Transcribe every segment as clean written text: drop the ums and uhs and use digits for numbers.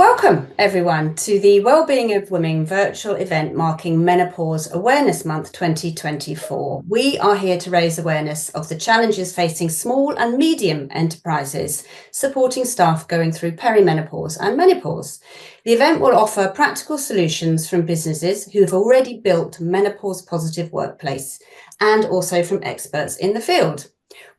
Welcome everyone to the Wellbeing of Women virtual event marking Menopause Awareness Month 2024. We are here to raise awareness of the challenges facing small and medium enterprises, supporting staff going through perimenopause and menopause. The event will offer practical solutions from businesses who have already built menopause-positive workplace and also from experts in the field.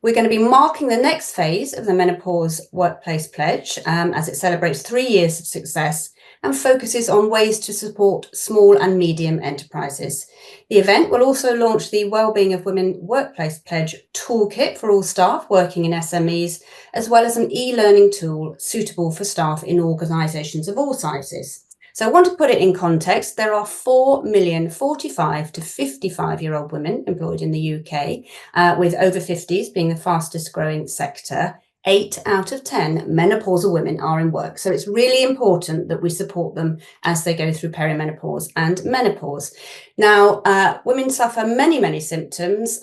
We're going to be marking the next phase of the Menopause Workplace Pledge as it celebrates 3 years of success and focuses on ways to support small and medium enterprises. The event will also launch the Wellbeing of Women Workplace Pledge toolkit for all staff working in SMEs, as well as an e-learning tool suitable for staff in organisations of all sizes. So I want to put it in context. There are 4 million 45 to 55-year-old women employed in the UK, with over 50s being the fastest growing sector. 8 out of 10 menopausal women are in work. So it's really important that we support them as they go through perimenopause and menopause. Now, women suffer many symptoms.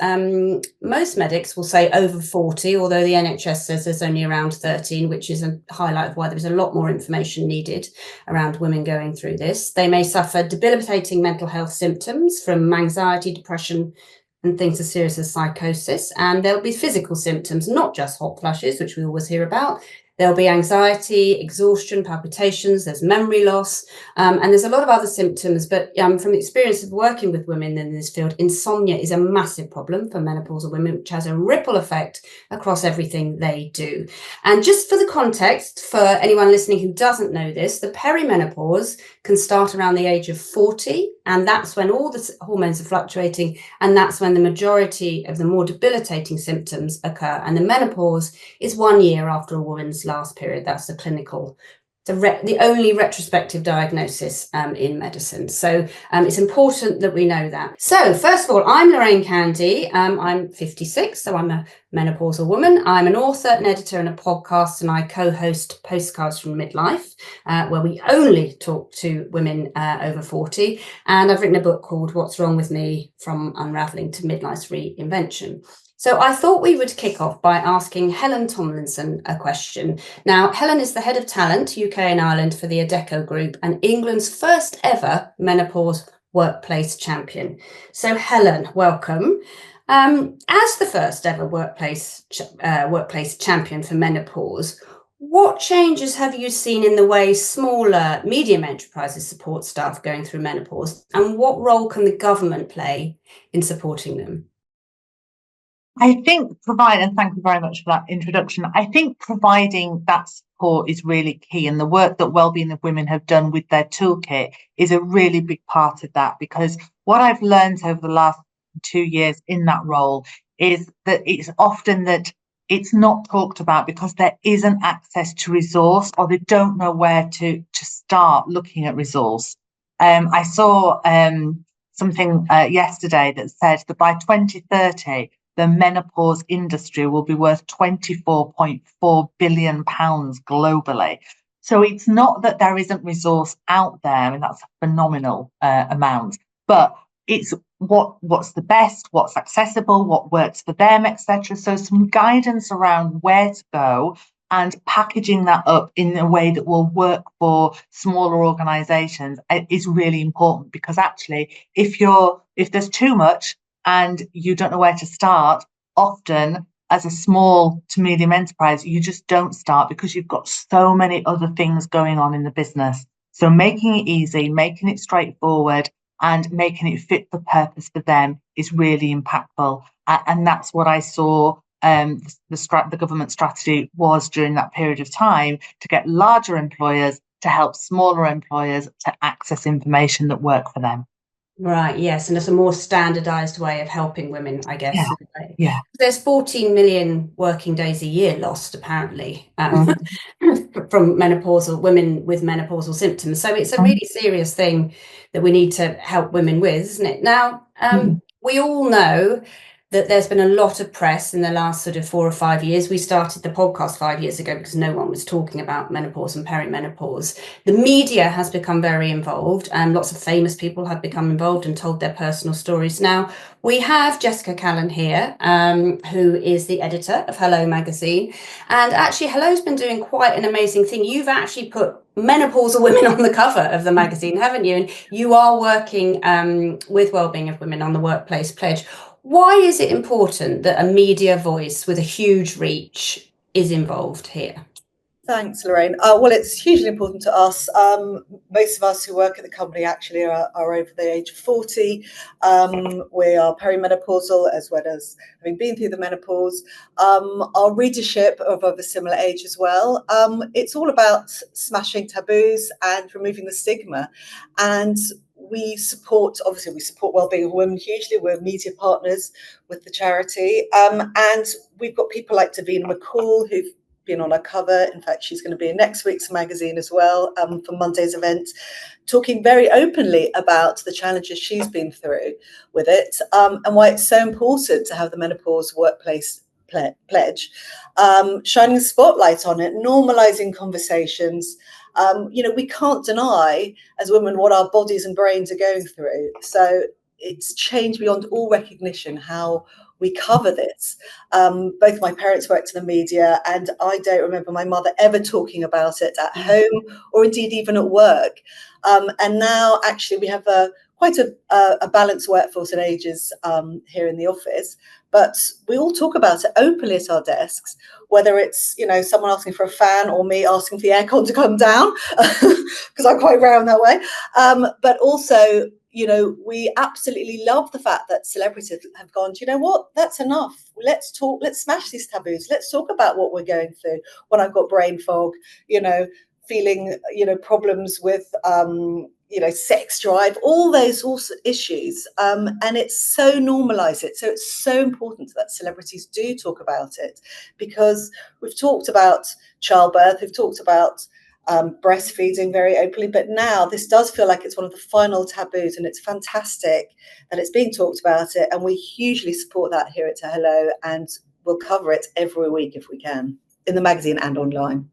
Most medics will say over 40, although the NHS says there's only around 13, which is a highlight of why there's a lot more information needed around women going through this. They may suffer debilitating mental health symptoms from anxiety, depression, and things as serious as psychosis. And there'll be physical symptoms, not just hot flushes, which we always hear about. There'll be anxiety, exhaustion, palpitations, there's memory loss, and there's a lot of other symptoms. But from the experience of working with women in this field, insomnia is a massive problem for menopausal women, which has a ripple effect across everything they do. And just for the context, for anyone listening who doesn't know this, the perimenopause can start around the age of 40, and that's when all the hormones are fluctuating, and that's when the majority of the more debilitating symptoms occur. And the menopause is 1 year after a woman's last period. That's the clinical, the only retrospective diagnosis in medicine. So it's important that we know that. So first of all, I'm Lorraine Candy. I'm 56, so I'm a menopausal woman. I'm an author, an editor, and a podcast, and I co-host Postcards From Midlife, where we only talk to women over 40. And I've written a book called What's Wrong With Me? From Unraveling to Midlife's Reinvention. So I thought we would kick off by asking Helen Tomlinson a question. Now, Helen is the head of talent, UK and Ireland, for the Adecco Group and England's first ever menopause workplace champion. So Helen, welcome. As the first ever workplace champion for menopause, what changes have you seen in the way smaller, medium enterprises support staff going through menopause, and what role can the government play in supporting them? I think and thank you very much for that introduction. I think providing that support is really key, and the work that Wellbeing of Women have done with their toolkit is a really big part of that, because what I've learned over the last 2 years in that role is that it's often that it's not talked about because there isn't access to resource, or they don't know where to start looking at resource. I saw something yesterday that said that by 2030, the menopause industry will be worth £24.4 billion globally. So it's not that there isn't resource out there, and that's a phenomenal amount, but it's what's the best, what's accessible, what works for them, etc. So some guidance around where to go and packaging that up in a way that will work for smaller organisations is really important, because actually if there's too much and you don't know where to start, often as a small to medium enterprise, you just don't start because you've got so many other things going on in the business. So making it easy, making it straightforward, and making it fit for purpose for them is really impactful. And that's what I saw the government strategy was during that period of time, to get larger employers to help smaller employers to access information that work for them. Right, yes, and it's a more standardised way of helping women, I guess. Yeah. There's 14 million working days a year lost, apparently, from menopausal women with menopausal symptoms. So it's a really serious thing that we need to help women with, isn't it? Now, we all know that there's been a lot of press in the last sort of 4 or 5 years. We started the podcast 5 years ago because no one was talking about menopause and perimenopause. The media has become very involved, and lots of famous people have become involved and told their personal stories. Now, we have Jessica Callan here, who is the editor of Hello magazine. And actually, Hello's been doing quite an amazing thing. You've actually put menopausal women on the cover of the magazine, haven't you? And you are working with Wellbeing of Women on the Workplace Pledge. Why is it important that a media voice with a huge reach is involved here? Thanks, Lorraine. Well, it's hugely important to us. Most of us who work at the company actually are over the age of 40. We are perimenopausal as well as having been through the menopause. Our readership are of a similar age as well. It's all about smashing taboos and removing the stigma. And we support Wellbeing of Women hugely. We're media partners with the charity. And we've got people like Davina McCall who've been on our cover. In fact, she's going to be in next week's magazine as well, for Monday's event, talking very openly about the challenges she's been through with it, and why it's so important to have the Menopause Workplace Pledge, shining a spotlight on it, normalising conversations. We can't deny as women what our bodies and brains are going through. So it's changed beyond all recognition how we cover this. Both my parents worked in the media, and I don't remember my mother ever talking about it at home or indeed even at work. And now actually we have quite a balanced workforce and ages here in the office, but we all talk about it openly at our desks, whether it's someone asking for a fan or me asking for the aircon to come down, because I'm quite rare in that way. But also, we absolutely love the fact that celebrities have gone, do you know what, that's enough. Let's talk, let's smash these taboos. Let's talk about what we're going through. When I've got brain fog, feeling, problems with, sex drive, all those sorts of issues. And it's so normalised it. So it's so important that celebrities do talk about it, because we've talked about childbirth, we've talked about breastfeeding very openly, but now this does feel like it's one of the final taboos, and it's fantastic that it's being talked about it, and we hugely support that here at Hello, and we'll cover it every week if we can, in the magazine and online.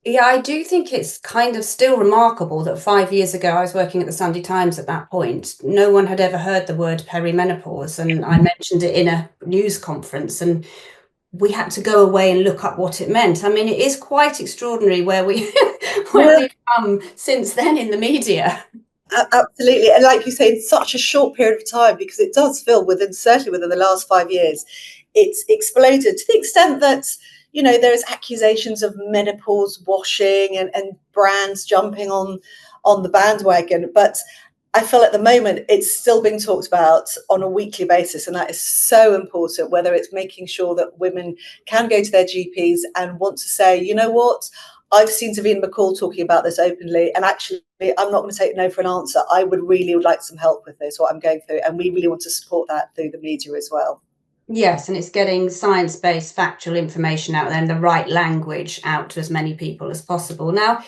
Yeah, I do think it's kind of still remarkable that 5 years ago, I was working at the Sunday Times at that point, no one had ever heard the word perimenopause, and I mentioned it in a news conference, and we had to go away and look up what it meant. I mean, it is quite extraordinary where we've come since then in the media. Absolutely. And like you say, in such a short period of time, because it does feel certainly within the last 5 years, it's exploded to the extent that, there's accusations of menopause washing and brands jumping on the bandwagon. But I feel at the moment it's still being talked about on a weekly basis, and that is so important, whether it's making sure that women can go to their GPs and want to say, you know what, I've seen Davina McCall talking about this openly, and actually I'm not going to take no for an answer. I would like some help with this, what I'm going through, and we really want to support that through the media as well. Yes, and it's getting science-based factual information out there and the right language out to as many people as possible. Now,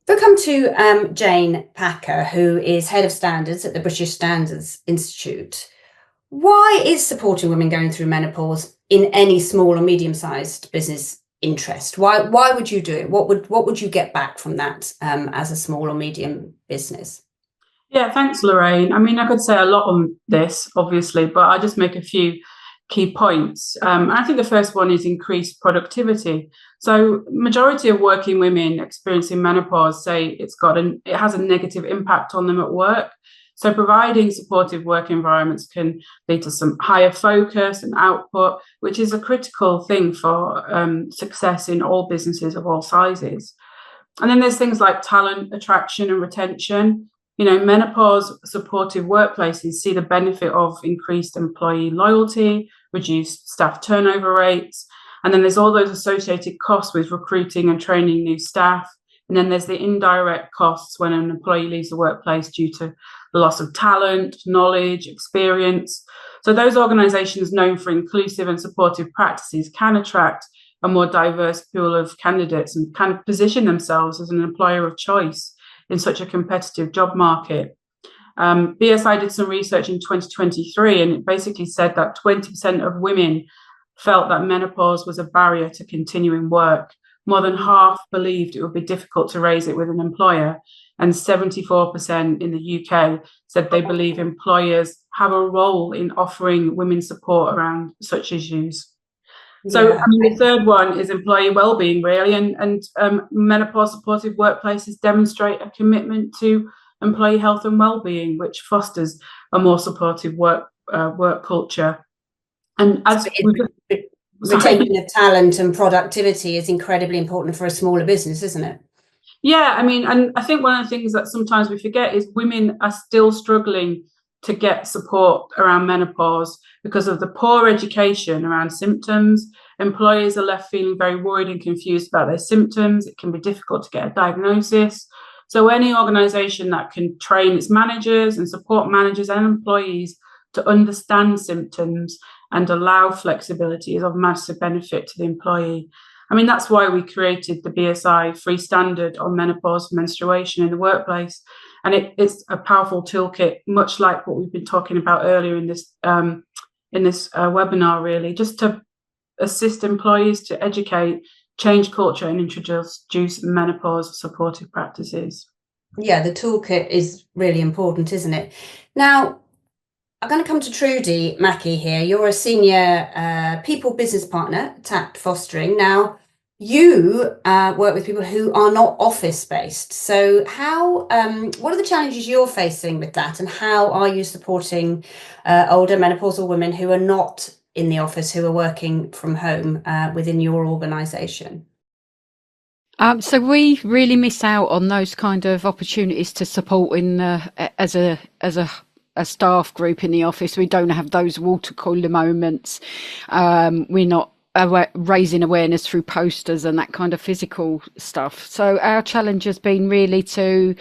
we'll come to Jane Packer, who is Head of Standards at the British Standards Institute. Why is supporting women going through menopause in any small or medium-sized business interest? Why would you do it? What would you get back from that as a small or medium business? Yeah, thanks, Lorraine. I mean, I could say a lot on this, obviously, but I'll just make a few key points. I think the first one is increased productivity. So majority of working women experiencing menopause say it has a negative impact on them at work. So providing supportive work environments can lead to some higher focus and output, which is a critical thing for success in all businesses of all sizes. And then there's things like talent attraction and retention. Menopause supportive workplaces see the benefit of increased employee loyalty, reduced staff turnover rates, and then there's all those associated costs with recruiting and training new staff. And then there's the indirect costs when an employee leaves the workplace due to the loss of talent, knowledge, experience. So those organisations known for inclusive and supportive practices can attract a more diverse pool of candidates and kind of position themselves as an employer of choice in such a competitive job market. BSI did some research in 2023, and it basically said that 20% of women felt that menopause was a barrier to continuing work. More than half believed it would be difficult to raise it with an employer, and 74% in the UK said they believe employers have a role in offering women support around such issues. So, I mean, the third one is employee wellbeing, really, and menopause-supportive workplaces demonstrate a commitment to employee health and wellbeing, which fosters a more supportive work culture. And as retention of talent and productivity is incredibly important for a smaller business, isn't it? Yeah, I mean, and I think one of the things that sometimes we forget is women are still struggling to get support around menopause because of the poor education around symptoms. Employers are left feeling very worried and confused about their symptoms. It can be difficult to get a diagnosis. So any organisation that can train its managers and support managers and employees to understand symptoms and allow flexibility is of massive benefit to the employee. I mean, that's why we created the BSI free standard on menopause menstruation in the workplace. And it's a powerful toolkit, much like what we've been talking about earlier in this webinar, really, just to assist employees to educate, change culture and introduce menopause supportive practices. Yeah, the toolkit is really important, isn't it? Now, I'm going to come to Trudy Mackey here. You're a senior people business partner at TACT Fostering. Now, you work with people who are not office-based. So what are the challenges you're facing with that, and how are you supporting older menopausal women who are not in the office, who are working from home within your organisation? So we really miss out on those kind of opportunities to support as a staff group in the office. We don't have those water cooler moments. We're not raising awareness through posters and that kind of physical stuff. So our challenge has been really to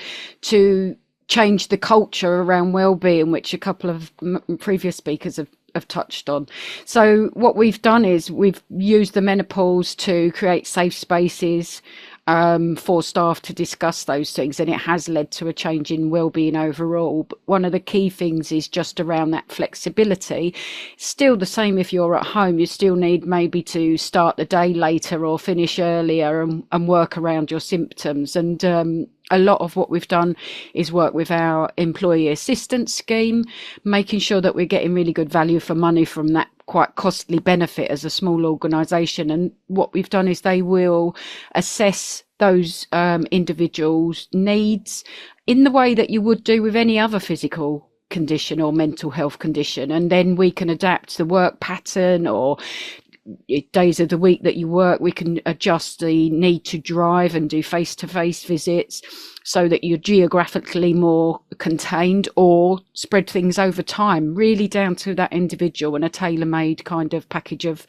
change the culture around wellbeing, which a couple of previous speakers have touched on. So what we've done is we've used the menopause to create safe spaces for staff to discuss those things, and it has led to a change in wellbeing overall. But one of the key things is just around that flexibility. Still the same if you're at home, you still need maybe to start the day later or finish earlier and work around your symptoms. And a lot of what we've done is work with our employee assistance scheme, making sure that we're getting really good value for money from that quite costly benefit as a small organisation. And what we've done is they will assess those individuals' needs in the way that you would do with any other physical condition or mental health condition, and then we can adapt the work pattern or days of the week that you work. We can adjust the need to drive and do face-to-face visits so that you're geographically more contained, or spread things over time, really down to that individual, and a tailor-made kind of package of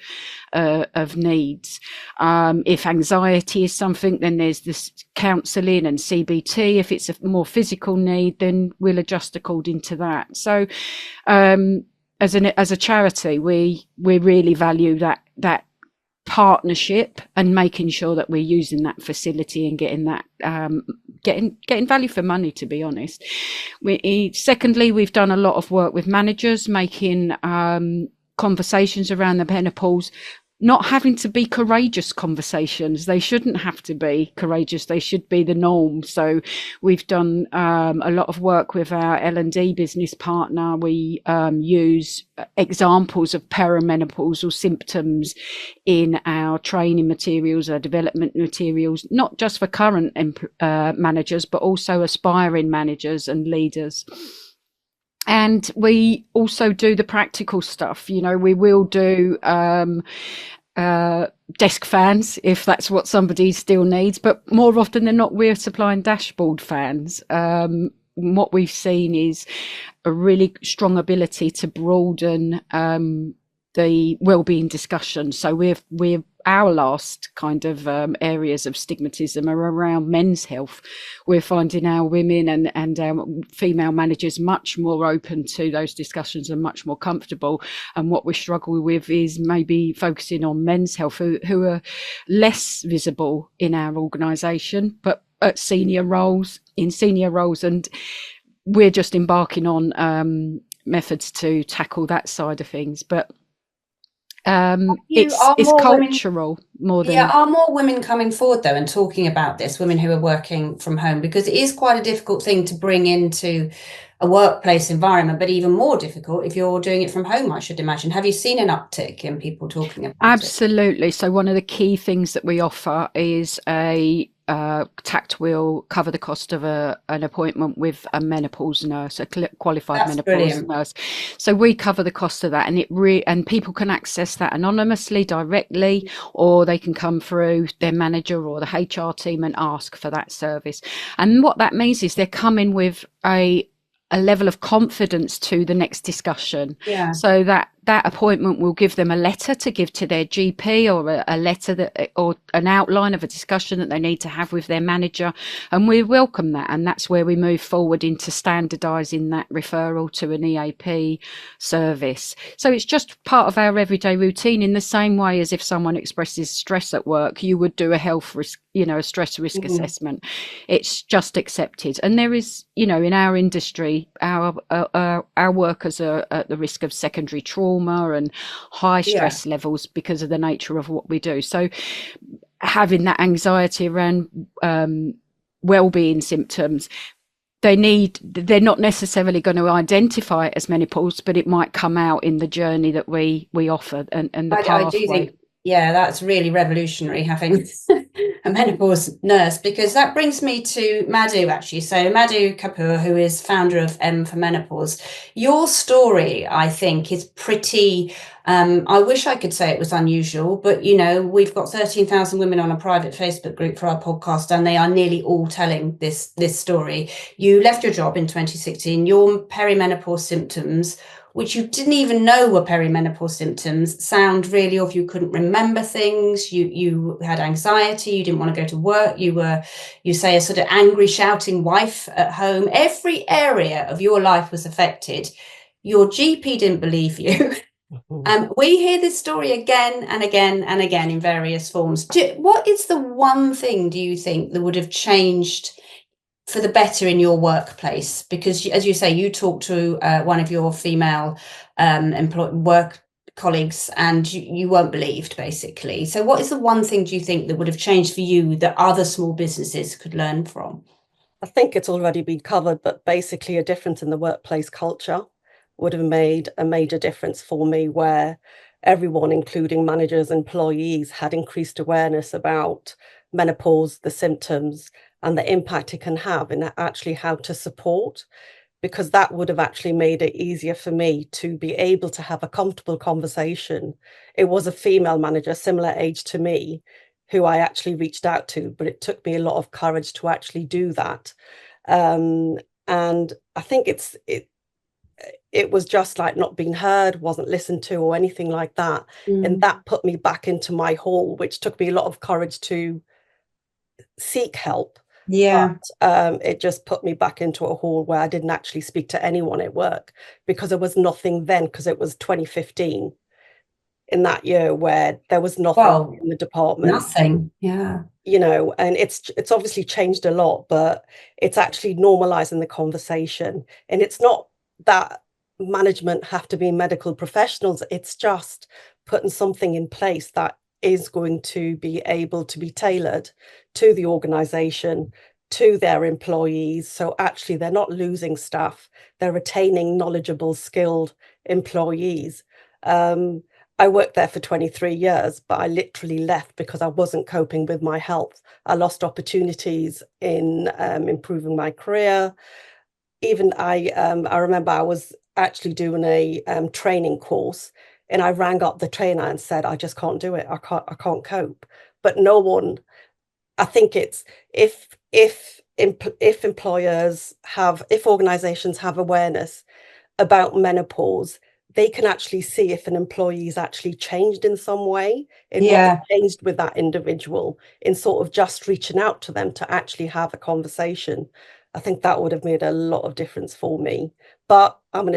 needs. If anxiety is something, then there's this counselling and CBT. If it's a more physical need, then we'll adjust according to that. So as a charity, we really value that partnership and making sure that we're using that facility and getting that getting value for money, to be honest. Secondly, we've done a lot of work with managers, making conversations around the menopause not having to be courageous conversations. They shouldn't have to be courageous. They should be the norm. So we've done a lot of work with our L&D business partner. We use examples of perimenopausal symptoms in our training materials, our development materials, not just for current managers, but also aspiring managers and leaders. And we also do the practical stuff. You know, we will do desk fans if that's what somebody still needs, but more often than not, we're supplying dashboard fans. What we've seen is a really strong ability to broaden the wellbeing discussion. So we're our last kind of areas of stigmatism are around men's health. We're finding our women and our female managers much more open to those discussions and much more comfortable. And what we struggle with is maybe focusing on men's health, who are less visible in our organisation, but at senior roles. And we're just embarking on methods to tackle that side of things, but it's cultural more than. Are more women coming forward though and talking about this, women who are working from home, because it is quite a difficult thing to bring into a workplace environment, but even more difficult if you're doing it from home, I should imagine. Have you seen an uptick in people talking about it? Absolutely. So one of the key things that we offer is a TACT will cover the cost of an appointment with a menopause nurse, a qualified menopause nurse. So we cover the cost of that, and and people can access that anonymously, directly, or they can come through their manager or the HR team and ask for that service. And what that means is they're coming with a level of confidence to the next discussion. So that appointment will give them a letter to give to their GP, or a letter or an outline of a discussion that they need to have with their manager, and we welcome that. And that's where we move forward into standardising that referral to an EAP service. So it's just part of our everyday routine, in the same way as if someone expresses stress at work, you would do a health risk, a stress risk assessment. It's just accepted. And there is, in our industry, our workers are at the risk of secondary trauma and high stress levels because of the nature of what we do. So having that anxiety around well-being symptoms, they're not necessarily going to identify it as menopause, but it might come out in the journey that we offer and the pathway. I do think, that's really revolutionary, having a menopause nurse, because that brings me to Madhu, actually. So Madhu Kapoor, who is founder of M for Menopause, your story, I think, is pretty, I wish I could say it was unusual, but, we've got 13,000 women on a private Facebook group for our podcast, and they are nearly all telling this story. You left your job in 2016, your perimenopause symptoms, which you didn't even know were perimenopause symptoms, sound really off. You couldn't remember things. You had anxiety. You didn't want to go to work. You say, a sort of angry, shouting wife at home. Every area of your life was affected. Your GP didn't believe you. We hear this story again and again and again in various forms. What is the one thing, do you think, that would have changed for the better in your workplace? Because, as you say, you talked to one of your female work colleagues and you weren't believed, basically. So what is the one thing, do you think, that would have changed for you that other small businesses could learn from? I think it's already been covered, but basically a difference in the workplace culture would have made a major difference for me, where everyone, including managers, employees, had increased awareness about menopause, the symptoms, and the impact it can have, and actually how to support, because that would have actually made it easier for me to be able to have a comfortable conversation. It was a female manager, similar age to me, who I actually reached out to, but it took me a lot of courage to actually do that. And I think it was just like not being heard, wasn't listened to, or anything like that. And that put me back into my hole, which took me a lot of courage to seek help. But it just put me back into a hole where I didn't actually speak to anyone at work, because there was nothing then, because it was 2015 in that year where there was nothing in the department. Nothing, and it's obviously changed a lot, but it's actually normalizing the conversation. And it's not that management have to be medical professionals, it's just putting something in place that is going to be able to be tailored to the organization, to their employees. So actually they're not losing staff, they're retaining knowledgeable, skilled employees. I worked there for 23 years, but I literally left because I wasn't coping with my health. I lost opportunities in improving my career. Even I remember I was actually doing a training course, and I rang up the trainer and said, I just can't do it. I can't cope. But no one, I think it's if employers if organizations have awareness about menopause, they can actually see if an employee's actually changed in some way, in what changed with that individual, in sort of just reaching out to them to actually have a conversation. I think that would have made a lot of difference for me. But I'm in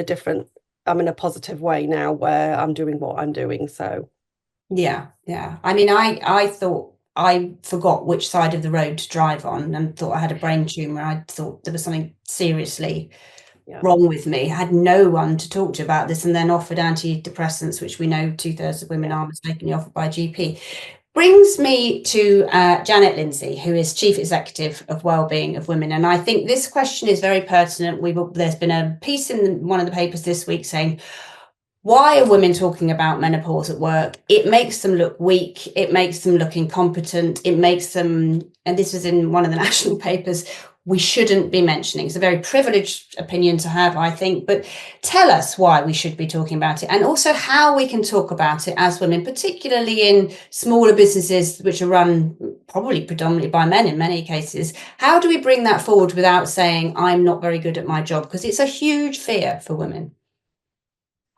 a positive way now, where I'm doing what I'm doing. So yeah. I mean, I thought I forgot which side of the road to drive on and thought I had a brain tumour. I thought there was something seriously wrong with me. I had no one to talk to about this, and then offered antidepressants, which we know 2/3 of women are mistakenly offered by a GP. Brings me to Janet Lindsay, who is Chief Executive of Wellbeing of Women. And I think this question is very pertinent. There's been a piece in one of the papers this week saying, why are women talking about menopause at work? It makes them look weak. It makes them look incompetent. It makes them, and this was in one of the national papers, we shouldn't be mentioning. It's a very privileged opinion to have, I think, but tell us why we should be talking about it, and also how we can talk about it as women, particularly in smaller businesses, which are run probably predominantly by men in many cases. How do we bring that forward without saying, I'm not very good at my job? Because it's a huge fear for women.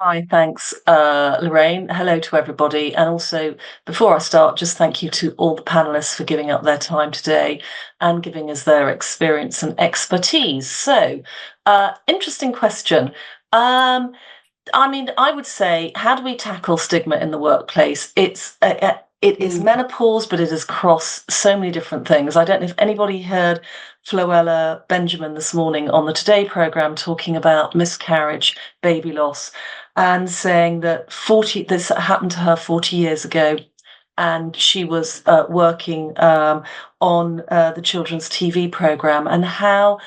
Hi, thanks, Lorraine. Hello to everybody. And also, before I start, just thank you to all the panelists for giving up their time today and giving us their experience and expertise. So, interesting question. I mean, I would say, how do we tackle stigma in the workplace? It is menopause, but it is across so many different things. I don't know if anybody heard Floella Benjamin this morning on the Today programme talking about miscarriage, baby loss, and saying that this happened to her 40 years ago, and she was working on the children's TV programme, and how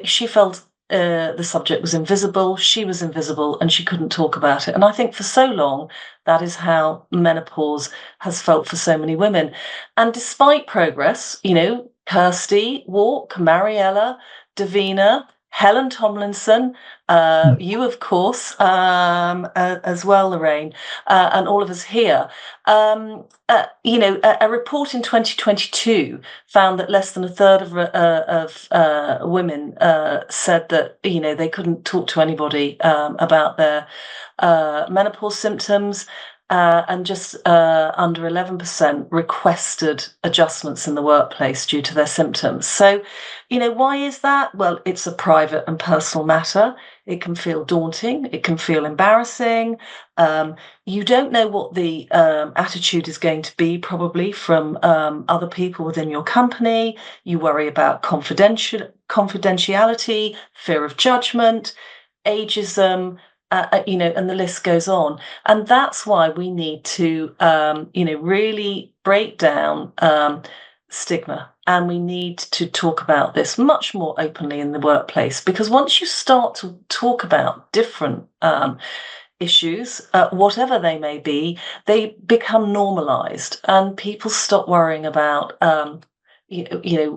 she felt the subject was invisible, she was invisible, and she couldn't talk about it. And I think for so long, that is how menopause has felt for so many women. And despite progress, Kirsty Walk, Mariella, Davina, Helen Tomlinson, you, of course, as well, Lorraine, and all of us here. A report in 2022 found that less than a third of women said that they couldn't talk to anybody about their menopause symptoms. And just under 11% requested adjustments in the workplace due to their symptoms. So, why is that? Well, it's a private and personal matter. It can feel daunting. It can feel embarrassing. You don't know what the attitude is going to be, probably from other people within your company. You worry about confidentiality, fear of judgment, ageism, and the list goes on. And that's why we need to, really break down stigma. And we need to talk about this much more openly in the workplace, because once you start to talk about different issues, whatever they may be, they become normalized, and people stop worrying about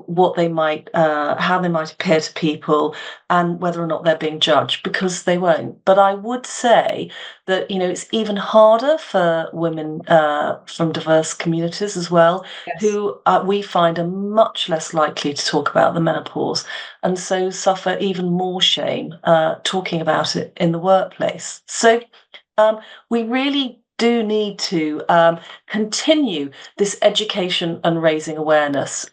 what they might, how they might appear to people, and whether or not they're being judged, because they won't. But I would say that it's even harder for women from diverse communities as well, who we find are much less likely to talk about the menopause, and so suffer even more shame talking about it in the workplace. So we really do need to continue this education and raising awareness.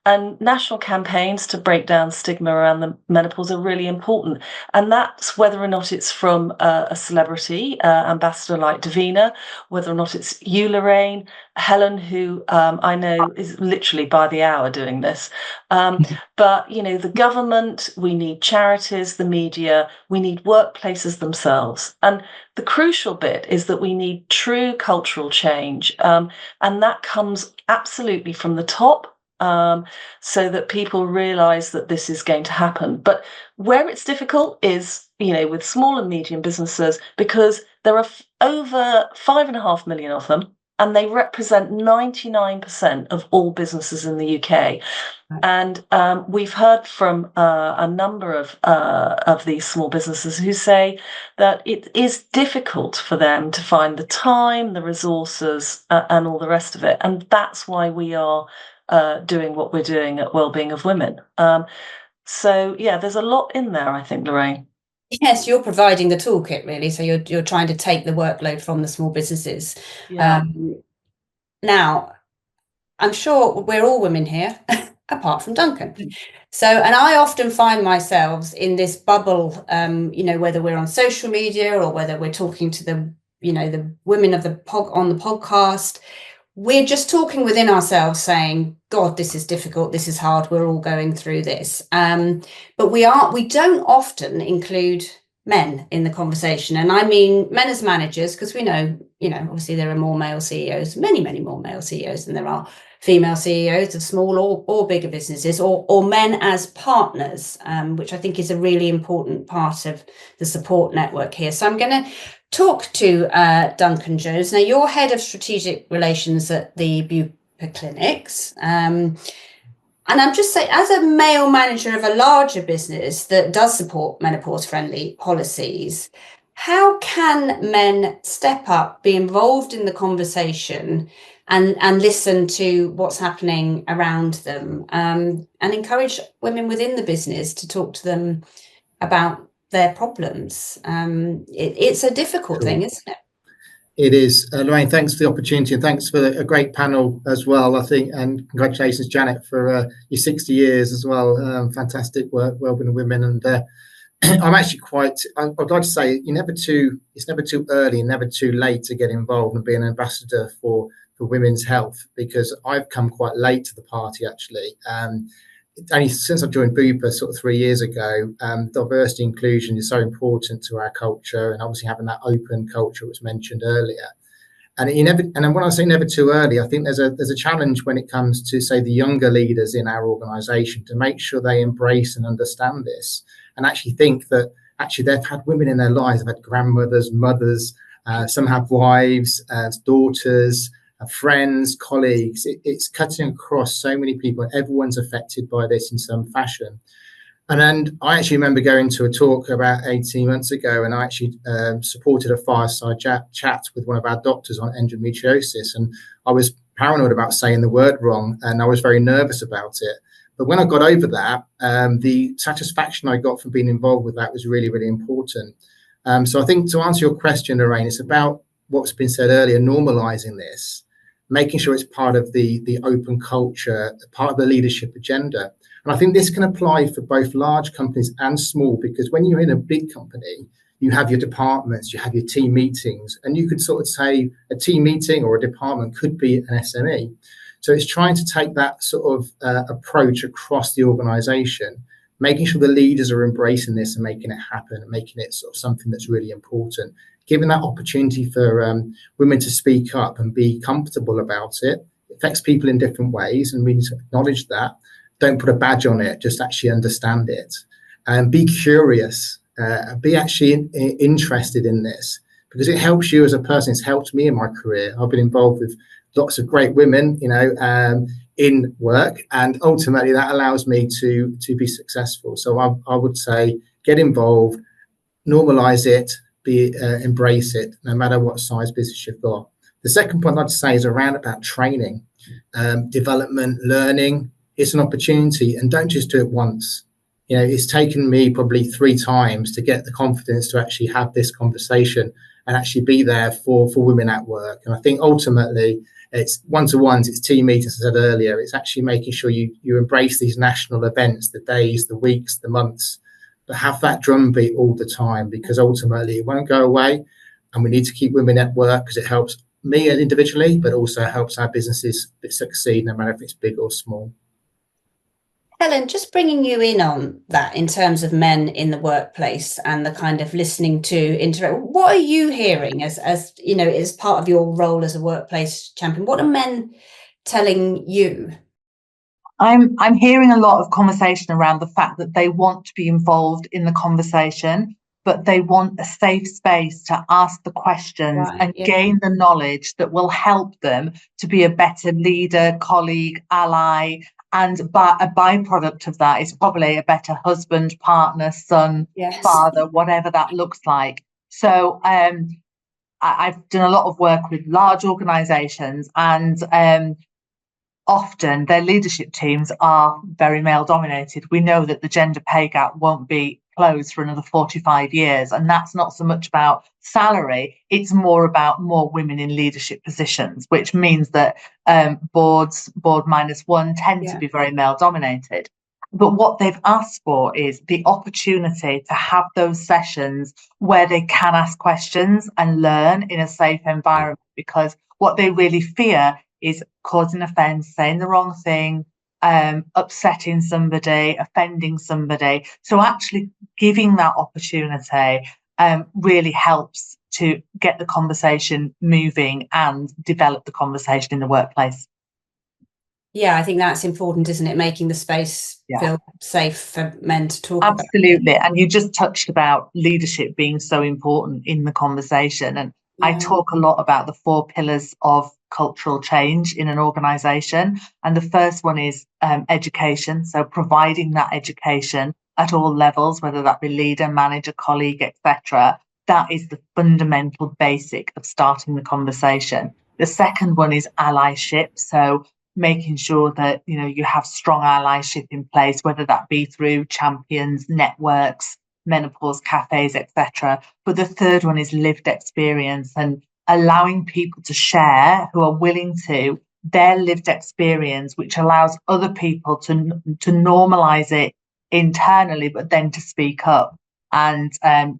And national campaigns to break down stigma around the menopause are really important. And that's whether or not it's from a celebrity ambassador like Davina, whether or not it's you, Lorraine, Helen, who I know is literally by the hour doing this. But, the government, we need charities, the media, we need workplaces themselves. And the crucial bit is that we need true cultural change. And that comes absolutely from the top. So that people realise that this is going to happen. But where it's difficult is, with small and medium businesses, because there are over 5.5 million of them, and they represent 99% of all businesses in the UK. And we've heard from a number of these small businesses who say that it is difficult for them to find the time, the resources, and all the rest of it. And that's why we are doing what we're doing at Wellbeing of Women. So there's a lot in there, I think, Lorraine. Yes, you're providing the toolkit, really. So you're trying to take the workload from the small businesses. Yeah. Now, I'm sure we're all women here, apart from Duncan. So, and I often find myself in this bubble, whether we're on social media or whether we're talking to the women on the podcast. we're just talking within ourselves saying, God, this is difficult, this is hard, we're all going through this. But we don't often include men in the conversation. And I mean men as managers, because we know, obviously there are more male CEOs, many more male CEOs than there are female CEOs of small or bigger businesses, or men as partners, which I think is a really important part of the support network here. So I'm going to talk to Duncan Jones. Now, you're head of strategic relations at the Bupa Clinics. And I'm just saying, as a male manager of a larger business that does support menopause-friendly policies, how can men step up, be involved in the conversation, and listen to what's happening around them, and encourage women within the business to talk to them about their problems? It's a difficult thing, isn't it? It is. Lorraine, thanks for the opportunity, and thanks for a great panel as well, I think, and congratulations, Janet, for your 60 years as well. Fantastic work, Wellbeing of Women. And I'm actually I'd like to say it's never too early and never too late to get involved and be an ambassador for women's health, because I've come quite late to the party, actually. Only since I've joined Bupa sort of 3 years ago, diversity inclusion is so important to our culture, and obviously having that open culture was mentioned earlier. And when I say never too early, I think there's a challenge when it comes to, say, the younger leaders in our organisation, to make sure they embrace and understand this, and actually think that actually they've had women in their lives, they've had grandmothers, mothers, some have wives, daughters, friends, colleagues. It's cutting across so many people. Everyone's affected by this in some fashion. And then I actually remember going to a talk about 18 months ago, and I actually supported a fireside chat with one of our doctors on endometriosis. And I was paranoid about saying the word wrong, and I was very nervous about it. But when I got over that, the satisfaction I got from being involved with that was really, really important. So I think, to answer your question, Lorraine, it's about what's been said earlier, normalising this, making sure it's part of the open culture, part of the leadership agenda. And I think this can apply for both large companies and small, because when you're in a big company, you have your departments, you have your team meetings, and you could sort of say a team meeting or a department could be an SME. So it's trying to take that sort of approach across the organisation, making sure the leaders are embracing this and making it happen, and making it sort of something that's really important. Giving that opportunity for women to speak up and be comfortable about it. It affects people in different ways, and we need to acknowledge that. Don't put a badge on it, just actually understand it. And be curious, be actually interested in this, because it helps you as a person. It's helped me in my career. I've been involved with lots of great women, in work, and ultimately that allows me to be successful. So I would say get involved, normalise it, embrace it, no matter what size business you've got. The second point I'd say is around about training, development, learning. It's an opportunity, and don't just do it once. It's taken me probably 3 times to get the confidence to actually have this conversation and actually be there for women at work. And I think ultimately it's one-to-ones, it's team meetings, as I said earlier. It's actually making sure you embrace these national events, the days, the weeks, the months, but have that drumbeat all the time, because ultimately it won't go away. And we need to keep women at work, because it helps me individually, but also helps our businesses succeed, no matter if it's big or small. Helen, just bringing you in on that in terms of men in the workplace and the kind of listening to interact. What are you hearing as part of your role as a workplace champion? What are men telling you? I'm hearing a lot of conversation around the fact that they want to be involved in the conversation, but they want a safe space to ask the questions and gain the knowledge that will help them to be a better leader, colleague, ally. And a byproduct of that is probably a better husband, partner, son, father, whatever that looks like. So I've done a lot of work with large organisations, and often their leadership teams are very male dominated. We know that the gender pay gap won't be closed for another 45 years. And that's not so much about salary. It's more about more women in leadership positions, which means that board -1 tend to be very male dominated. But what they've asked for is the opportunity to have those sessions where they can ask questions and learn in a safe environment, because what they really fear is causing offence, saying the wrong thing, upsetting somebody, offending somebody. So actually giving that opportunity really helps to get the conversation moving and develop the conversation in the workplace. Yeah, I think that's important, isn't it? Making the space feel safe for men to talk about. Absolutely. And you just touched about leadership being so important in the conversation. And I talk a lot about the 4 pillars of cultural change in an organisation. And the first one is education. So providing that education at all levels, whether that be leader, manager, colleague, etc. That is the fundamental basic of starting the conversation. The second one is allyship. So making sure that you have strong allyship in place, whether that be through champions, networks, menopause cafes, etc. But the third one is lived experience and allowing people to share who are willing to their lived experience, which allows other people to normalize it internally, but then to speak up. And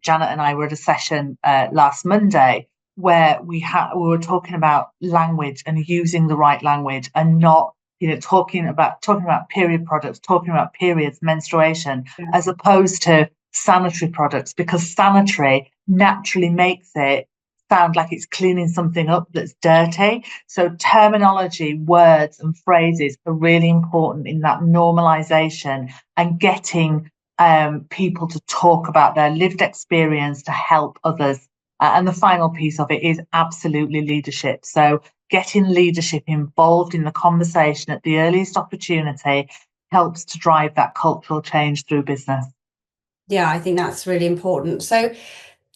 Janet and I were at a session last Monday where we were talking about language and using the right language, and not talking about period products, talking about periods, menstruation, as opposed to sanitary products, because sanitary naturally makes it sound like it's cleaning something up that's dirty. So terminology, words and phrases are really important in that normalization and getting people to talk about their lived experience to help others. And the final piece of it is absolutely leadership. So getting leadership involved in the conversation at the earliest opportunity helps to drive that cultural change through business. Yeah, I think that's really important. So,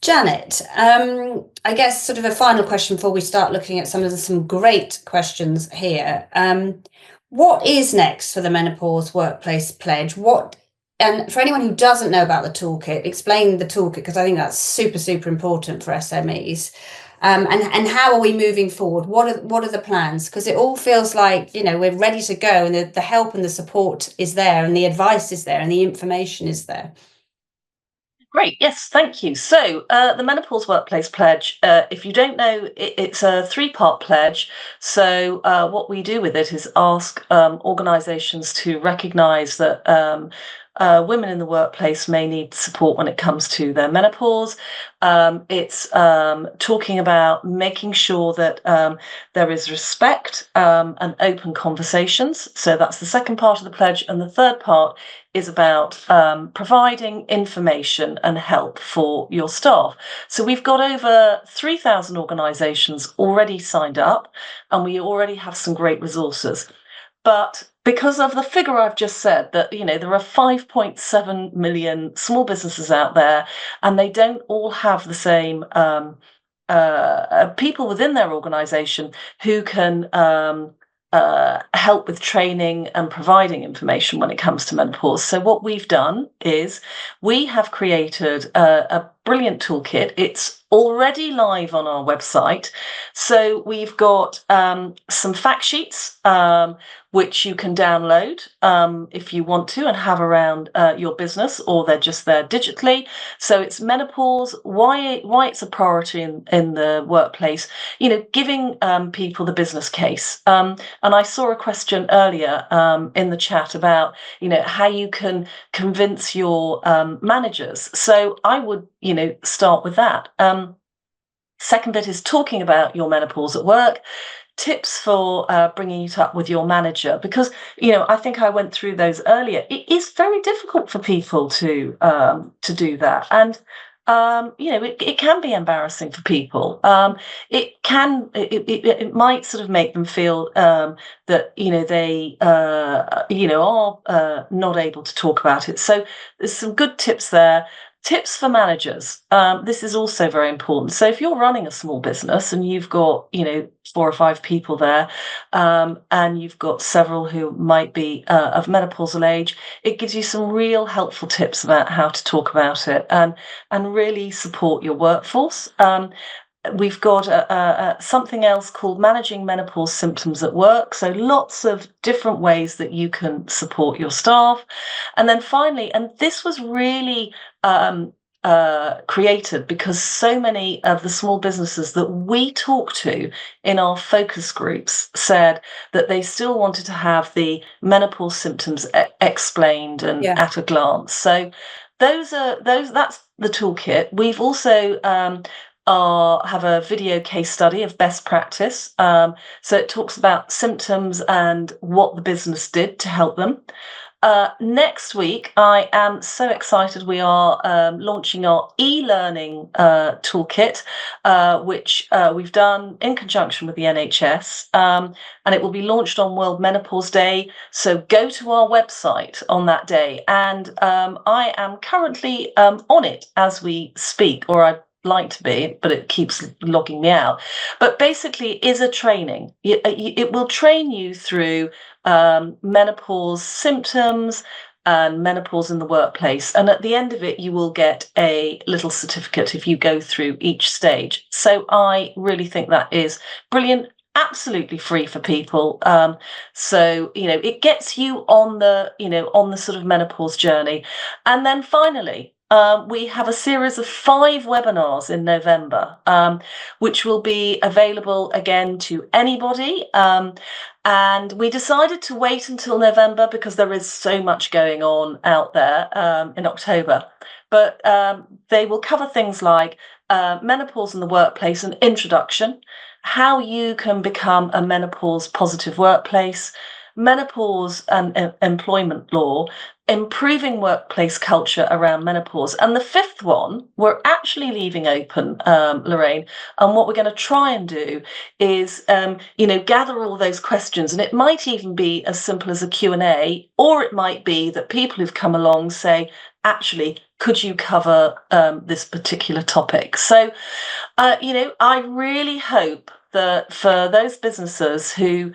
Janet, I guess sort of a final question before we start looking at some great questions here. What is next for the Menopause Workplace Pledge? And for anyone who doesn't know about the toolkit, explain the toolkit, because I think that's super, super important for SMEs. And how are we moving forward? What are the plans? Because it all feels like, we're ready to go, and the help and the support is there, and the advice is there, and the information is there. Great. Yes, thank you. So the Menopause Workplace Pledge, if you don't know, it's a 3-part pledge. So what we do with it is ask organisations to recognise that women in the workplace may need support when it comes to their menopause. It's talking about making sure that there is respect and open conversations. So that's the second part of the pledge. And the third part is about providing information and help for your staff. So we've got over 3,000 organisations already signed up, and we already have some great resources. But because of the figure I've just said, that there are 5.7 million small businesses out there, and they don't all have the same people within their organisation who can help with training and providing information when it comes to menopause. So what we've done is we have created a brilliant toolkit. It's already live on our website. So we've got some fact sheets which you can download if you want to and have around your business, or they're just there digitally. So it's menopause, why it's a priority in the workplace, giving people the business case. And I saw a question earlier in the chat about, how you can convince your managers. So I would, start with that. Second bit is talking about your menopause at work. Tips for bringing it up with your manager, because I think I went through those earlier. It is very difficult for people to do that, and it can be embarrassing for people. It might sort of make them feel that they are not able to talk about it. So there's some good tips there. Tips for managers. This is also very important. So if you're running a small business and you've got, 4 or 5 people there, and you've got several who might be of menopausal age, it gives you some real helpful tips about how to talk about it and really support your workforce. We've got something else called Managing Menopause Symptoms at Work. So lots of different ways that you can support your staff. And then finally, and this was really created because so many of the small businesses that we talk to in our focus groups said that they still wanted to have the menopause symptoms explained and at a glance. So that's the toolkit. We've also have a video case study of best practice. So it talks about symptoms and what the business did to help them. Next week, I am so excited. We are launching our e-learning toolkit, which we've done in conjunction with the NHS, and it will be launched on World Menopause Day. So go to our website on that day, and I am currently on it as we speak, or I like to be, but it keeps logging me out. But basically, it is a training. It will train you through menopause symptoms and menopause in the workplace. And at the end of it, you will get a little certificate if you go through each stage. So I really think that is brilliant, absolutely free for people. So, it gets you on the sort of menopause journey. And then finally, we have a series of 5 webinars in November, which will be available again to anybody. And we decided to wait until November because there is so much going on out there in October. But they will cover things like menopause in the workplace, an introduction, how you can become a menopause-positive workplace, menopause and employment law, improving workplace culture around menopause. And the 5th one, we're actually leaving open, Lorraine. And what we're going to try and do is, gather all those questions. And it might even be as simple as a Q&A, or it might be that people who've come along say, actually, could you cover this particular topic? So, I really hope that for those businesses who,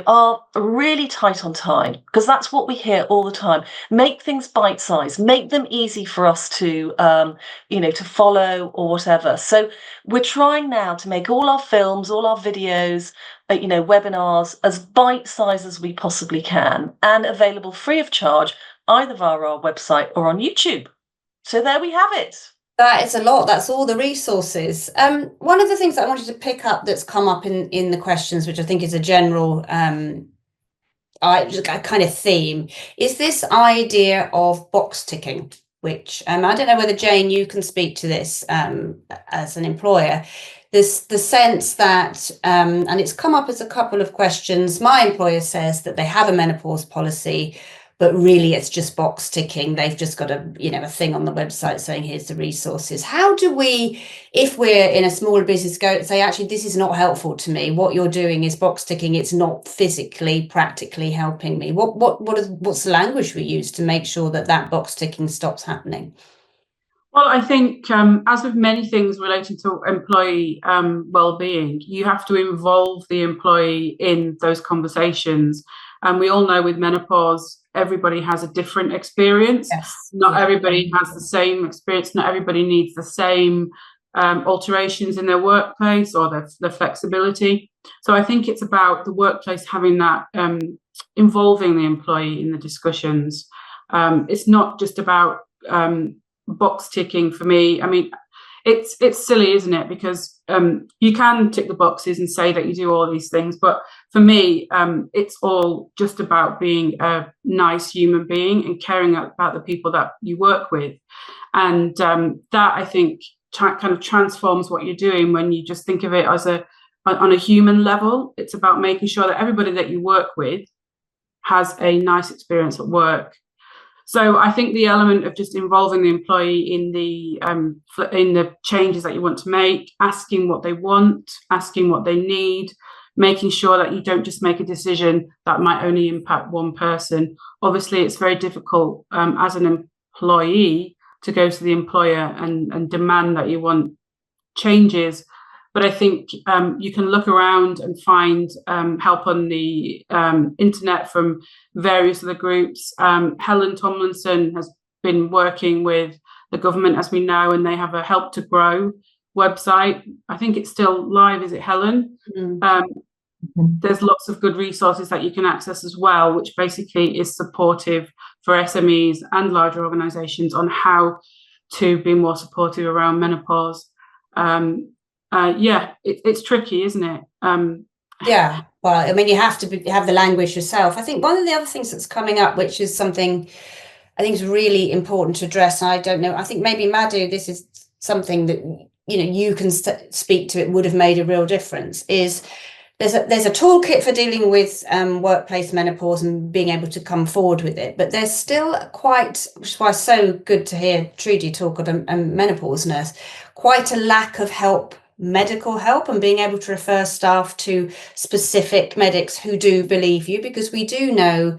are really tight on time, because that's what we hear all the time, make things bite-sized, make them easy for us to, to follow or whatever. So we're trying now to make all our films, all our videos, webinars as bite-sized as we possibly can and available free of charge, either via our website or on YouTube. So there we have it. That is a lot. That's all the resources. One of the things that I wanted to pick up that's come up in the questions, which I think is a general kind of theme, is this idea of box ticking, which I don't know whether, Jane, you can speak to this as an employer. The sense that, and it's come up as a couple of questions, my employer says that they have a menopause policy, but really it's just box ticking. They've just got a thing on the website saying here's the resources. How do we, if we're in a smaller business, go say, actually, this is not helpful to me. What you're doing is box ticking. It's not physically, practically helping me. What's the language we use to make sure that box ticking stops happening? Well, I think as with many things relating to employee well-being, you have to involve the employee in those conversations. And we all know with menopause, everybody has a different experience. Yes. Not everybody has the same experience. Not everybody needs the same alterations in their workplace or their flexibility. So I think it's about the workplace having that, involving the employee in the discussions. It's not just about box ticking for me. I mean, it's silly, isn't it? Because you can tick the boxes and say that you do all these things, but for me, it's all just about being a nice human being and caring about the people that you work with, and that I think kind of transforms what you're doing when you just think of it as on a human level. It's about making sure that everybody that you work with has a nice experience at work. So I think the element of just involving the employee in the changes that you want to make, asking what they want, asking what they need, making sure that you don't just make a decision that might only impact one person. Obviously, it's very difficult as an employee to go to the employer and demand that you want changes. But I think you can look around and find help on the internet from various other groups. Helen Tomlinson has been working with the government, as we know, and they have a Help to Grow website. I think it's still live. Is it, Helen? There's lots of good resources that you can access as well, which basically is supportive for SMEs and larger organisations on how to be more supportive around menopause. It's tricky, isn't it? Yeah, well, I mean, you have to have the language yourself. I think one of the other things that's coming up, which is something I think is really important to address, I don't know, I think maybe Madhu, this is something that, you can speak to, it would have made a real difference, is there's a toolkit for dealing with workplace menopause and being able to come forward with it, but there's still quite, which is why it's so good to hear Trudy talk of a menopause nurse, quite a lack of medical help and being able to refer staff to specific medics who do believe you, because we do know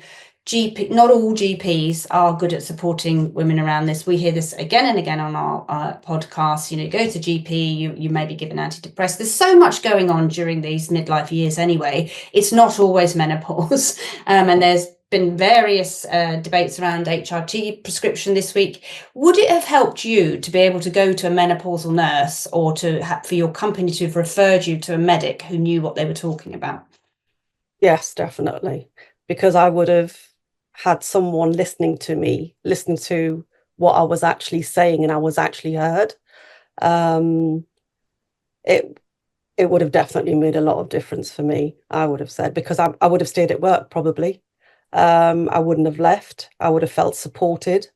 not all GPs are good at supporting women around this. We hear this again and again on our podcast. Go to GP, you may be given antidepressants. There's so much going on during these midlife years anyway. It's not always menopause. And there's been various debates around HRT prescription this week. Would it have helped you to be able to go to a menopausal nurse, or for your company to have referred you to a medic who knew what they were talking about? Yes, definitely. Because I would have had someone listening to what I was actually saying, and I was actually heard. It would have definitely made a lot of difference for me, I would have said, because I would have stayed at work probably. I wouldn't have left. I would have felt supported.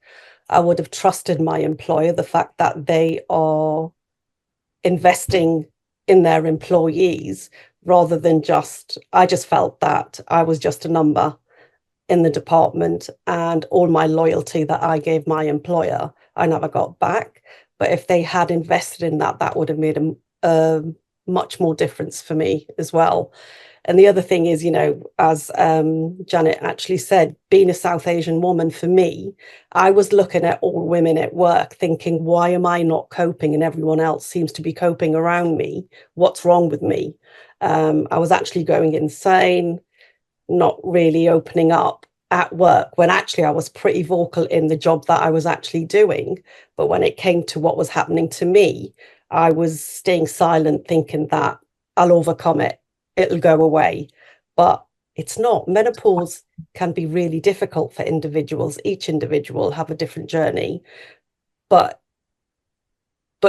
I would have trusted my employer, the fact that they are investing in their employees, rather than I just felt that I was just a number in the department, and all my loyalty that I gave my employer, I never got back. But if they had invested in that would have made a much more difference for me as well. And the other thing is, as Janet actually said, being a South Asian woman, for me, I was looking at all women at work thinking, why am I not coping and everyone else seems to be coping around me? What's wrong with me? I was actually going insane, not really opening up at work, when actually I was pretty vocal in the job that I was actually doing. But when it came to what was happening to me, I was staying silent, thinking that I'll overcome it, it'll go away. But it's not. Menopause can be really difficult for individuals. Each individual have a different journey, but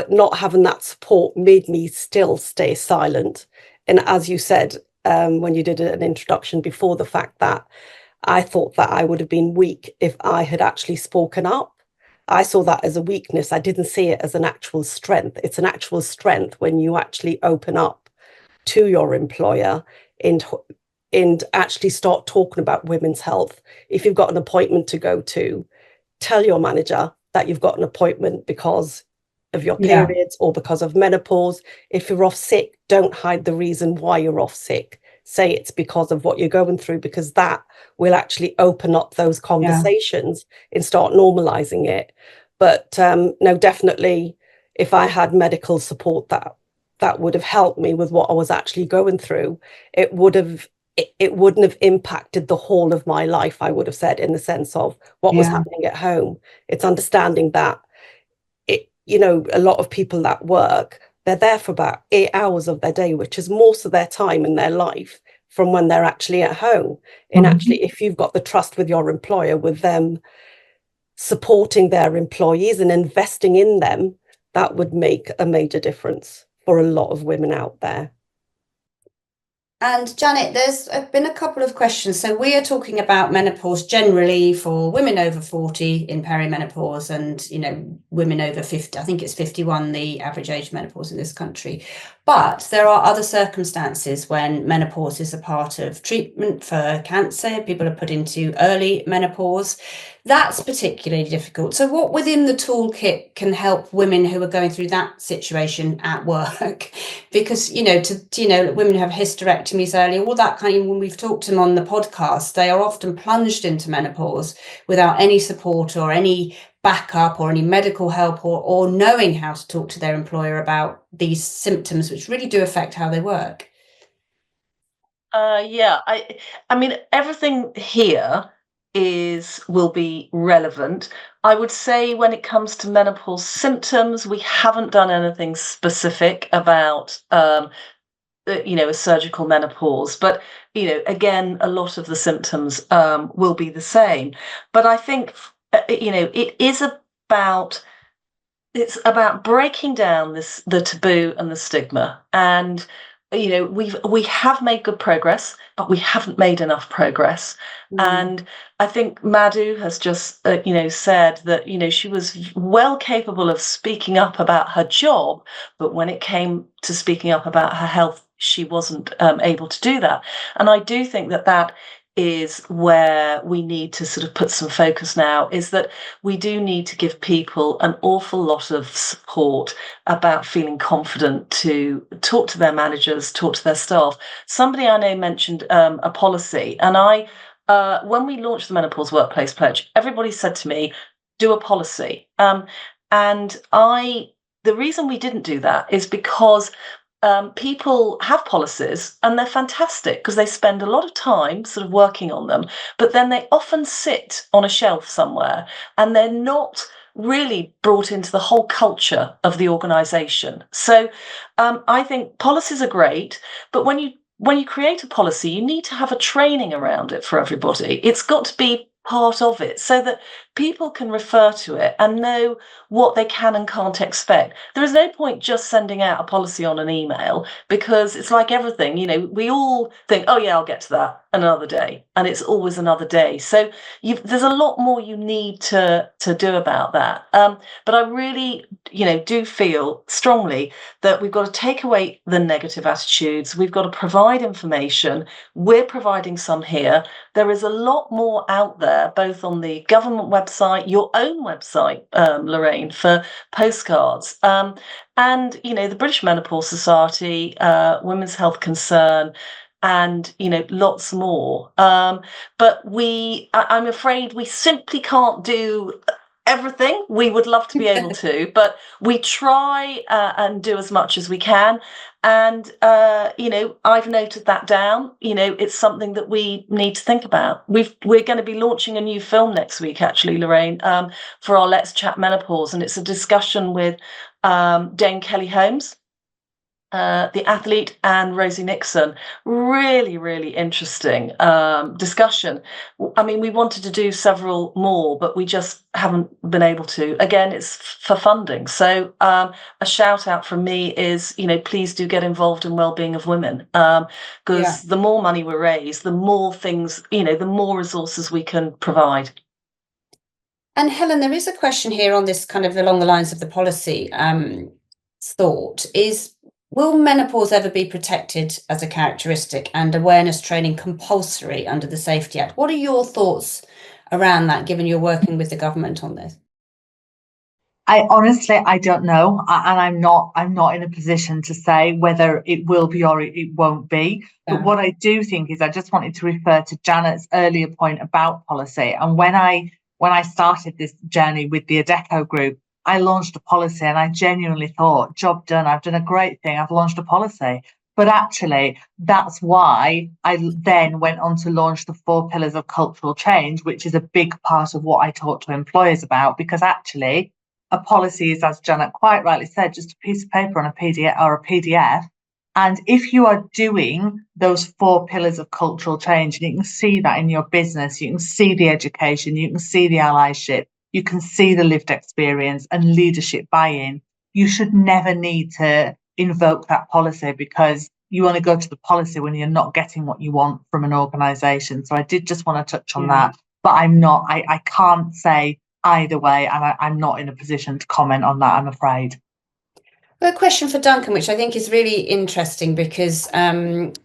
not having that support made me still stay silent. And as you said, when you did an introduction before, the fact that I thought that I would have been weak if I had actually spoken up. I saw that as a weakness. I didn't see it as an actual strength. It's an actual strength when you actually open up to your employer and actually start talking about women's health. If you've got an appointment to go to, tell your manager that you've got an appointment because of your periods or because of menopause. If you're off sick, don't hide the reason why you're off sick. Say it's because of what you're going through, because that will actually open up those conversations and start normalizing it. But no, definitely, if I had medical support that would have helped me with what I was actually going through, it wouldn't have impacted the whole of my life, I would have said, in the sense of what was happening at home. It's understanding that a lot of people that work, they're there for about 8 hours of their day, which is most of their time in their life from when they're actually at home. And actually, if you've got the trust with your employer, with them supporting their employees and investing in them, that would make a major difference for a lot of women out there. And Janet, there's been a couple of questions. So we are talking about menopause generally for women over 40 in perimenopause, and women over 50. I think it's 51, the average age of menopause in this country. But there are other circumstances when menopause is a part of treatment for cancer. People are put into early menopause. That's particularly difficult. So what within the toolkit can help women who are going through that situation at work? Because, women have hysterectomies early, all that kind of, when we've talked to them on the podcast, they are often plunged into menopause without any support or any backup or any medical help or knowing how to talk to their employer about these symptoms, which really do affect how they work. I mean, everything here will be relevant. I would say when it comes to menopause symptoms, we haven't done anything specific about a surgical menopause, but again, a lot of the symptoms will be the same. But I think it is about it's about breaking down the taboo and the stigma. And we have made good progress, but we haven't made enough progress. And I think Madhu has just said that she was well capable of speaking up about her job, but when it came to speaking up about her health, she wasn't able to do that. And I do think that is where we need to sort of put some focus now, is that we do need to give people an awful lot of support about feeling confident to talk to their managers, talk to their staff. Somebody I know mentioned a policy, and when we launched the Menopause Workplace Pledge, everybody said to me, do a policy. And the reason we didn't do that is because people have policies and they're fantastic because they spend a lot of time sort of working on them, but then they often sit on a shelf somewhere and they're not really brought into the whole culture of the organisation. So I think policies are great, but when you create a policy, you need to have a training around it for everybody. It's got to be part of it so that people can refer to it and know what they can and can't expect. There is no point just sending out a policy on an email, because it's like everything, we all think, oh yeah, I'll get to that another day, and it's always another day. So there's a lot more you need to do about that. But I really, do feel strongly that we've got to take away the negative attitudes. We've got to provide information. We're providing some here. There is a lot more out there, both on the government website, your own website, Lorraine, for postcards, and the British Menopause Society, Women's Health Concern, and lots more. But I'm afraid we simply can't do everything. We would love to be able to, but we try and do as much as we can. And I've noted that down. It's something that we need to think about. We're going to be launching a new film next week, actually, Lorraine, for our Let's Chat Menopause, and it's a discussion with Dame Kelly Holmes, the athlete, and Rosie Nixon. Really, really interesting discussion. I mean, we wanted to do several more, but we just haven't been able to. Again, it's for funding. So a shout out from me is, please do get involved in Wellbeing of Women, because the more money we raise, the more things, the more resources we can provide. And Helen, there is a question here on this kind of along the lines of the policy thought is, will menopause ever be protected as a characteristic and awareness training compulsory under the Safety Act? What are your thoughts around that, given you're working with the government on this? I honestly don't know, and I'm not in a position to say whether it will be or it won't be. But what I do think is, I just wanted to refer to Janet's earlier point about policy. And when I started this journey with the Adecco group, I launched a policy and I genuinely thought, job done, I've done a great thing, I've launched a policy. But actually, that's why I then went on to launch the 4 pillars of cultural change, which is a big part of what I talk to employers about, because actually a policy is, as Janet quite rightly said, just a piece of paper on a PDF or a PDF. And if you are doing those 4 pillars of cultural change, and you can see that in your business, you can see the education, you can see the allyship, you can see the lived experience and leadership buy-in, you should never need to invoke that policy, because you only go to the policy when you're not getting what you want from an organisation. So I did just want to touch on that, but I can't say either way, and I'm not in a position to comment on that, I'm afraid. A question for Duncan, which I think is really interesting, because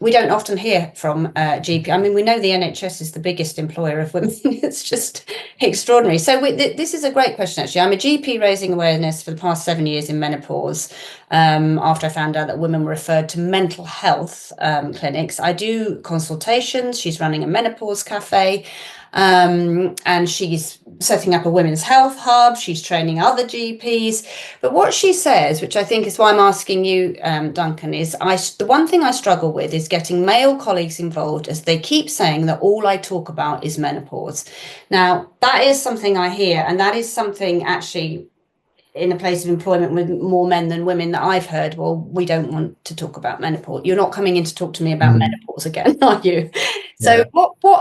we don't often hear from GP. I mean, we know the NHS is the biggest employer of women. It's just extraordinary. So this is a great question, actually. I'm a GP raising awareness for the past 7 years in menopause, after I found out that women were referred to mental health clinics. I do consultations. She's running a menopause cafe. And she's setting up a women's health hub. She's training other GPs. But what she says, which I think is why I'm asking you, Duncan, is the one thing I struggle with is getting male colleagues involved, as they keep saying that all I talk about is menopause. Now, that is something I hear, and that is something actually in a place of employment with more men than women that I've heard, well, we don't want to talk about menopause. You're not coming in to talk to me about menopause again, are you? So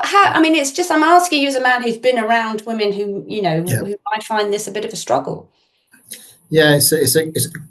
how, I mean, it's just, I'm asking you as a man who's been around women who, who might find this a bit of a struggle. Yeah,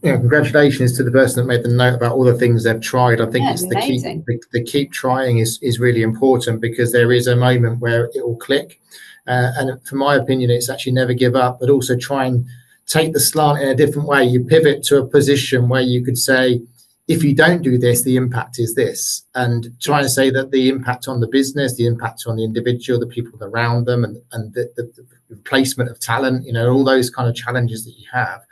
congratulations to the person that made the note about all the things they've tried. I think it's the keep trying is really important, because there is a moment where it will click. And from my opinion, it's actually never give up, but also try and take the slant in a different way. You pivot to a position where you could say, if you don't do this, the impact is this, and try and say that the impact on the business, the impact on the individual, the people around them, and the replacement of talent, all those kind of challenges that you have.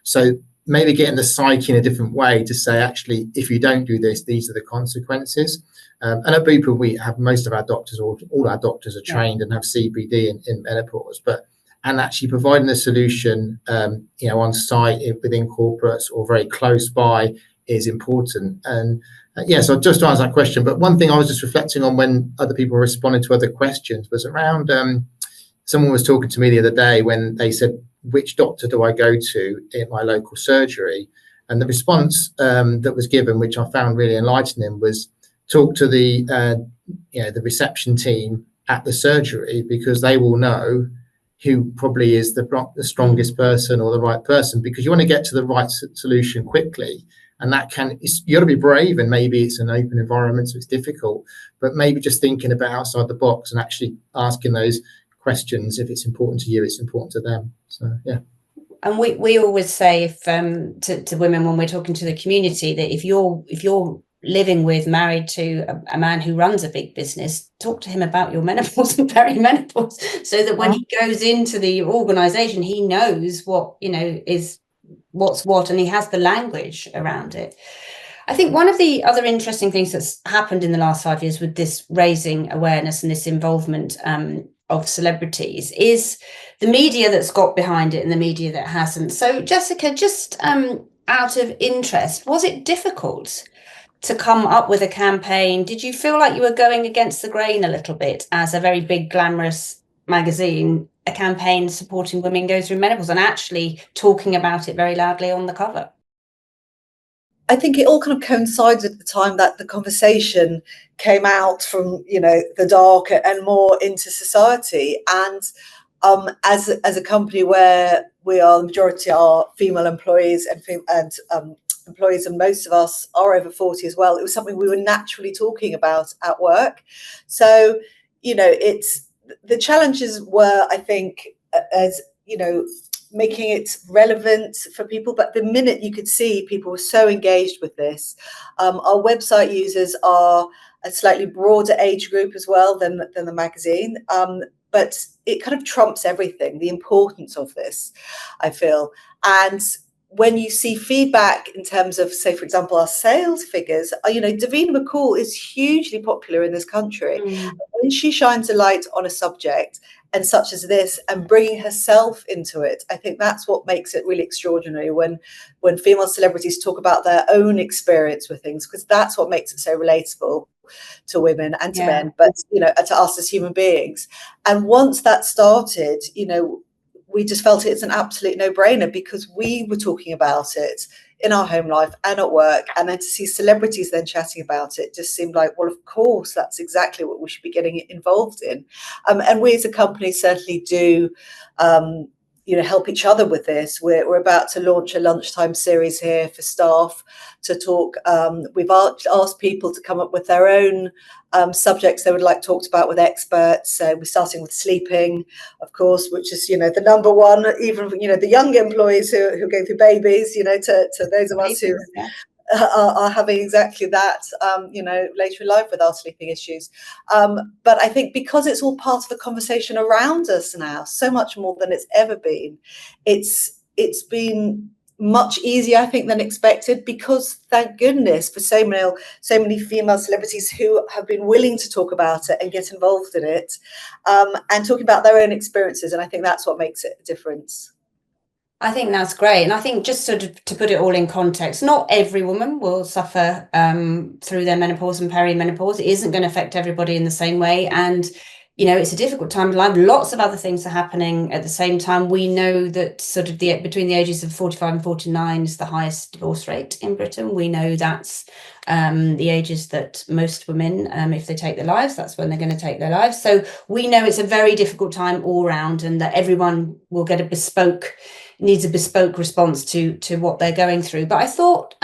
So maybe getting the psyche in a different way to say, actually, if you don't do this, these are the consequences. And at Bupa, we have most of our doctors, all our doctors are trained and have CPD in menopause, and actually providing a solution, on site within corporates or very close by is important. And so just to answer that question, but one thing I was just reflecting on when other people responded to other questions was around, someone was talking to me the other day when they said, which doctor do I go to in my local surgery? And the response that was given, which I found really enlightening, was talk to the reception team at the surgery, because they will know who probably is the strongest person or the right person, because you want to get to the right solution quickly. And you got to be brave, and maybe it's an open environment, so it's difficult, but maybe just thinking about outside the box and actually asking those questions. If it's important to you, it's important to them. So, yeah. And we always say to women when we're talking to the community that if you're living with, married to a man who runs a big business, talk to him about your menopause and perimenopause, so that when he goes into the organisation, he knows what is what's what, and he has the language around it. I think one of the other interesting things that's happened in the last 5 years with this raising awareness and this involvement of celebrities is the media that's got behind it and the media that hasn't. So Jessica, just out of interest, was it difficult to come up with a campaign? Did you feel like you were going against the grain a little bit as a very big glamorous magazine, a campaign supporting women go through menopause and actually talking about it very loudly on the cover? I think it all kind of coincides at the time that the conversation came out from, the dark and more into society. And as a company where the majority are female employees and employees, and most of us are over 40 as well, it was something we were naturally talking about at work. So, the challenges were, I think, as making it relevant for people. But the minute you could see people were so engaged with this, our website users are a slightly broader age group as well than the magazine. But it kind of trumps everything, the importance of this, I feel. And when you see feedback in terms of, say, for example, our sales figures, Davina McCall is hugely popular in this country. When she shines a light on a subject and such as this and bringing herself into it, I think that's what makes it really extraordinary when female celebrities talk about their own experience with things, because that's what makes it so relatable to women and to men, but to us as human beings. And once that started, we just felt it's an absolute no-brainer, because we were talking about it in our home life and at work, and then to see celebrities then chatting about it just seemed like, well, of course, that's exactly what we should be getting involved in. And we as a company certainly do help each other with this. We're about to launch a lunchtime series here for staff to talk. We've asked people to come up with their own subjects they would like talked about with experts. So we're starting with sleeping, of course, which is the number one, even the young employees who go through babies, to those of us who are having exactly that, later in life with our sleeping issues. But I think because it's all part of the conversation around us now, so much more than it's ever been, it's been much easier, I think, than expected, because thank goodness for so many female celebrities who have been willing to talk about it and get involved in it, and talking about their own experiences. And I think that's what makes it a difference. I think that's great. And I think just sort of to put it all in context, not every woman will suffer through their menopause and perimenopause. It isn't going to affect everybody in the same way. And, it's a difficult time in life. Lots of other things are happening at the same time. We know that sort of between the ages of 45 and 49 is the highest divorce rate in Britain. We know that's the ages that most women, if they take their lives, that's when they're going to take their lives. So we know it's a very difficult time all round, and that everyone will get a bespoke needs a bespoke response to what they're going through. But I thought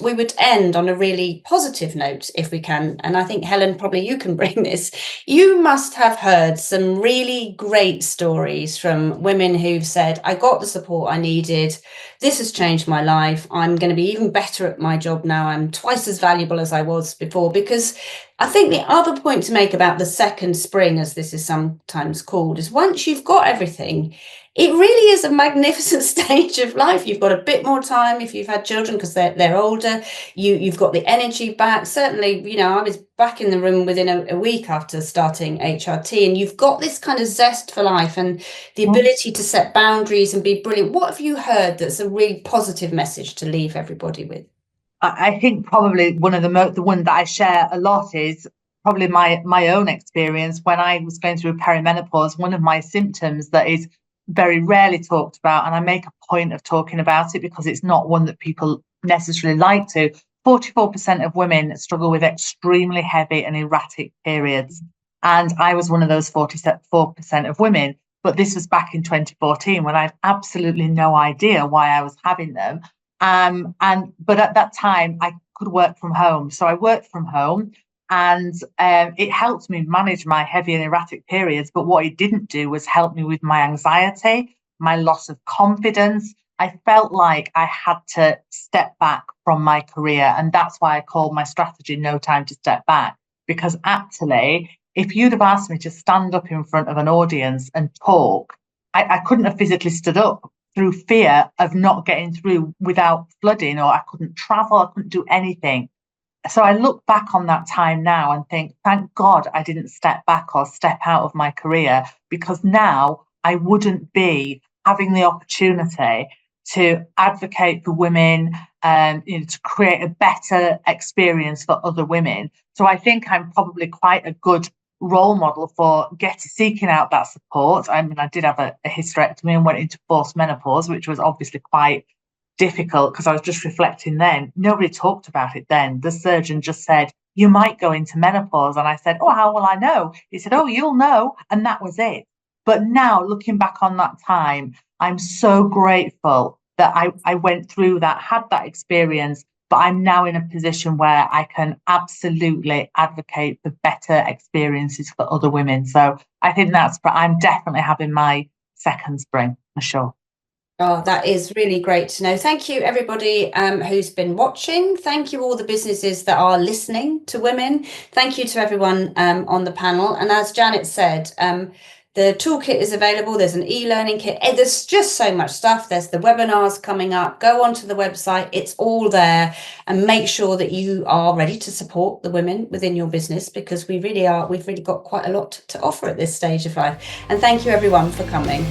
we would end on a really positive note if we can. And I think, Helen, probably you can bring this. You must have heard some really great stories from women who've said, I got the support I needed. This has changed my life. I'm going to be even better at my job now. I'm twice as valuable as I was before. Because I think the other point to make about the second spring, as this is sometimes called, is once you've got everything, it really is a magnificent stage of life. You've got a bit more time if you've had children because they're older. You've got the energy back. Certainly, I was back in the room within a week after starting HRT, and you've got this kind of zest for life and the ability to set boundaries and be brilliant. What have you heard that's a really positive message to leave everybody with? I think probably one of the one that I share a lot is probably my own experience when I was going through perimenopause. One of my symptoms that is very rarely talked about, and I make a point of talking about it because it's not one that people necessarily like to. 44% of women struggle with extremely heavy and erratic periods. And I was one of those 44% of women. But this was back in 2014 when I had absolutely no idea why I was having them. But at that time I could work from home. So I worked from home, and it helped me manage my heavy and erratic periods. But what it didn't do was help me with my anxiety, my loss of confidence. I felt like I had to step back from my career. And that's why I called my strategy No Time to Step Back. Because actually, if you'd have asked me to stand up in front of an audience and talk, I couldn't have physically stood up through fear of not getting through without flooding, or I couldn't travel, I couldn't do anything. So I look back on that time now and think, thank God I didn't step back or step out of my career, because now I wouldn't be having the opportunity to advocate for women and to create a better experience for other women. So I think I'm probably quite a good role model for seeking out that support. I mean, I did have a hysterectomy and went into forced menopause, which was obviously quite difficult because I was just reflecting then. Nobody talked about it then. The surgeon just said, you might go into menopause. And I said, oh, how will I know? He said, oh, you'll know. And that was it. But now looking back on that time, I'm so grateful that I went through that, had that experience, but I'm now in a position where I can absolutely advocate for better experiences for other women. So I think I'm definitely having my second spring for sure. Oh, that is really great to know. Thank you, everybody who's been watching. Thank you, all the businesses that are listening to women. Thank you to everyone on the panel. And as Janet said, the toolkit is available. There's an e-learning kit. There's just so much stuff. There's the webinars coming up. Go onto the website. It's all there. And make sure that you are ready to support the women within your business, because we really are. We've really got quite a lot to offer at this stage of life. And thank you, everyone, for coming.